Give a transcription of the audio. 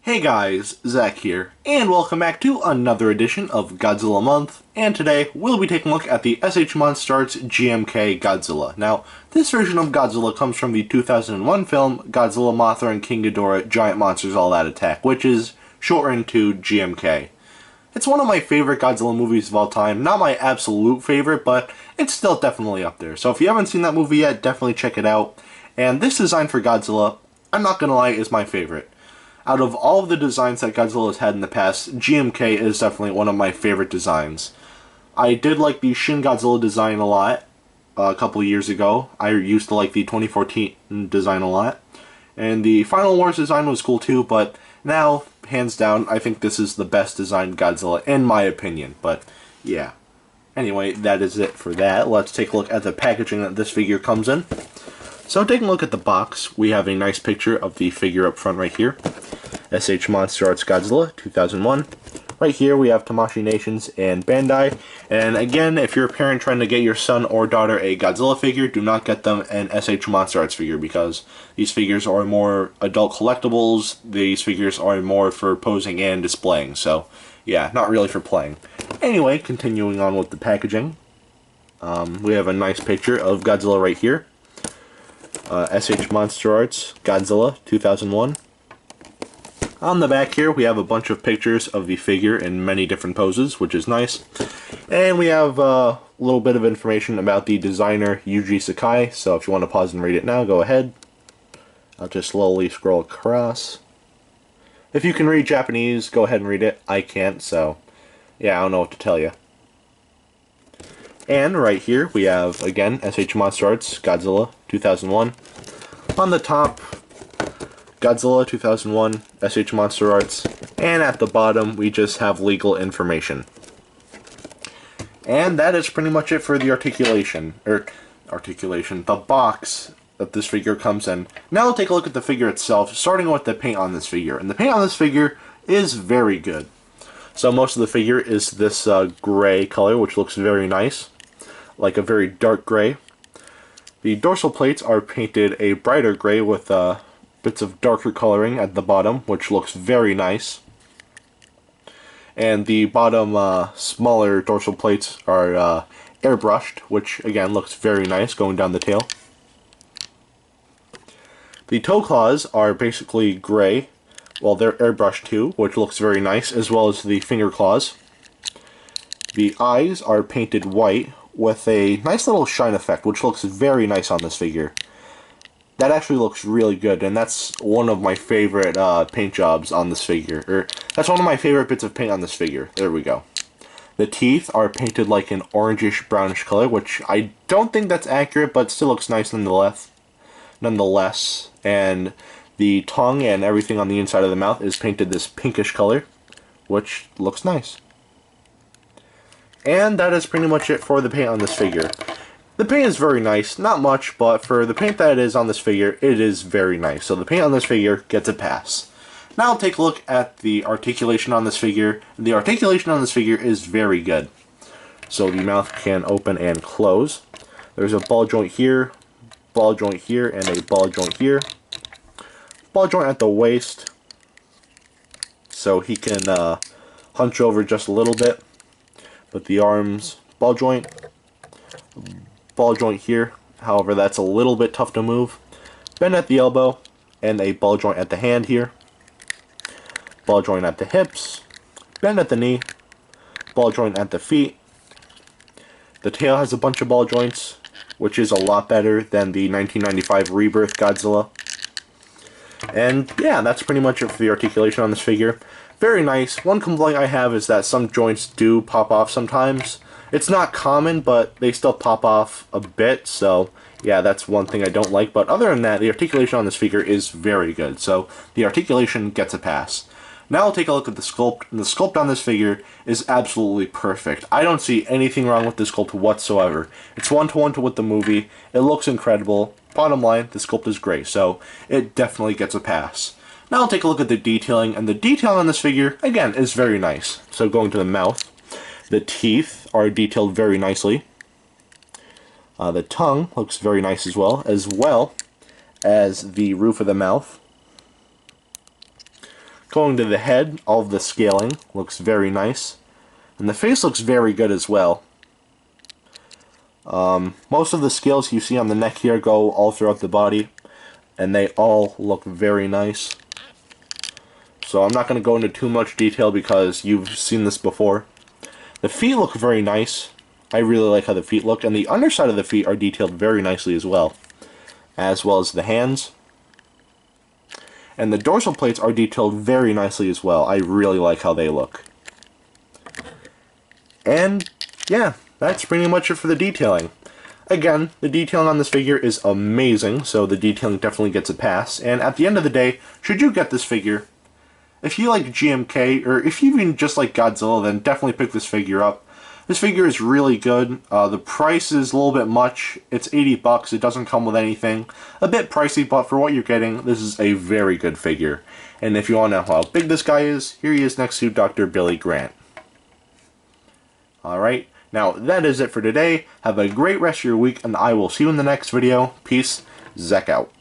Hey guys, Zach here, and welcome back to another edition of Godzilla Month, and today we'll be taking a look at the MonsterArts GMK Godzilla. Now, this version of Godzilla comes from the 2001 film Godzilla, Mothra, and King Ghidorah Giant Monsters All Out Attack, which is shortened to GMK. It's one of my favorite Godzilla movies of all time. Not my absolute favorite, but it's still definitely up there. So if you haven't seen that movie yet, definitely check it out. And this design for Godzilla, I'm not gonna lie, is my favorite. Out of all of the designs that Godzilla has had in the past, GMK is definitely one of my favorite designs. I did like the Shin Godzilla design a lot a couple years ago. I used to like the 2014 design a lot. And the Final Wars design was cool too, but now, hands down, I think this is the best designed Godzilla, in my opinion. But, yeah. Anyway, that is it for that. Let's take a look at the packaging that this figure comes in. So, taking a look at the box, we have a nice picture of the figure up front right here. MonsterArts Godzilla 2001. Right here we have Tamashii Nations and Bandai. And again, if you're a parent trying to get your son or daughter a Godzilla figure, do not get them an MonsterArts figure because these figures are more adult collectibles. These figures are more for posing and displaying. So, yeah, not really for playing. Anyway, continuing on with the packaging. We have a nice picture of Godzilla right here. MonsterArts Godzilla 2001. On the back here, we have a bunch of pictures of the figure in many different poses, which is nice. And we have a little bit of information about the designer, Yuji Sakai, so if you want to pause and read it now, go ahead. I'll just slowly scroll across. If you can read Japanese, go ahead and read it. I can't, so yeah, I don't know what to tell you. And right here, we have, again, MonsterArts Godzilla 2001. On the top, Godzilla 2001, MonsterArts, and at the bottom we just have legal information. And that is pretty much it for the the box that this figure comes in. Now we'll take a look at the figure itself, starting with the paint on this figure. And the paint on this figure is very good. So most of the figure is this gray color, which looks very nice, like a very dark gray. The dorsal plates are painted a brighter gray with bits of darker coloring at the bottom, which looks very nice. And the bottom smaller dorsal plates are airbrushed, which again looks very nice going down the tail. The toe claws are basically gray, well they're airbrushed too, which looks very nice, as well as the finger claws. The eyes are painted white with a nice little shine effect, which looks very nice on this figure. That actually looks really good, and that's one of my favorite paint jobs on this figure. That's one of my favorite bits of paint on this figure. There we go. The teeth are painted like an orangish brownish color, which I don't think that's accurate, but still looks nice nonetheless. And the tongue and everything on the inside of the mouth is painted this pinkish color, which looks nice. And that is pretty much it for the paint on this figure. The paint is very nice, not much, but for the paint that it is on this figure, it is very nice. So the paint on this figure gets a pass. Now I'll take a look at the articulation on this figure. The articulation on this figure is very good. So the mouth can open and close. There's a ball joint here, and a ball joint here. Ball joint at the waist, so he can hunch over just a little bit. But the arms, ball joint here, however that's a little bit tough to move. Bend at the elbow, and a ball joint at the hand here. Ball joint at the hips, bend at the knee, ball joint at the feet. The tail has a bunch of ball joints, which is a lot better than the 1995 Rebirth Godzilla. And yeah, that's pretty much it for the articulation on this figure. Very nice. One complaint I have is that some joints do pop off sometimes. It's not common, but they still pop off a bit, so yeah, that's one thing I don't like. But other than that, the articulation on this figure is very good, so the articulation gets a pass. Now I'll take a look at the sculpt, and the sculpt on this figure is absolutely perfect. I don't see anything wrong with the sculpt whatsoever. It's one-to-one with the movie. It looks incredible. Bottom line, the sculpt is great, so it definitely gets a pass. Now I'll take a look at the detailing, and the detailing on this figure, again, is very nice. So going to the mouth. The teeth are detailed very nicely. The tongue looks very nice as well as the roof of the mouth. Going to the head, all of the scaling looks very nice. And the face looks very good as well. Most of the scales you see on the neck here go all throughout the body, and they all look very nice. So I'm not going to go into too much detail because you've seen this before. The feet look very nice. I really like how the feet look, and the underside of the feet are detailed very nicely as well as the hands. And the dorsal plates are detailed very nicely as well. I really like how they look. And yeah, that's pretty much it for the detailing. Again, the detailing on this figure is amazing, so the detailing definitely gets a pass. And at the end of the day, should you get this figure, if you like GMK, or if you even just like Godzilla, then definitely pick this figure up. This figure is really good. The price is a little bit much. It's $80. It doesn't come with anything. A bit pricey, but for what you're getting, this is a very good figure. And if you want to know how big this guy is, here he is next to Dr. Billy Grant. Alright, now that is it for today. Have a great rest of your week, and I will see you in the next video. Peace. Zek out.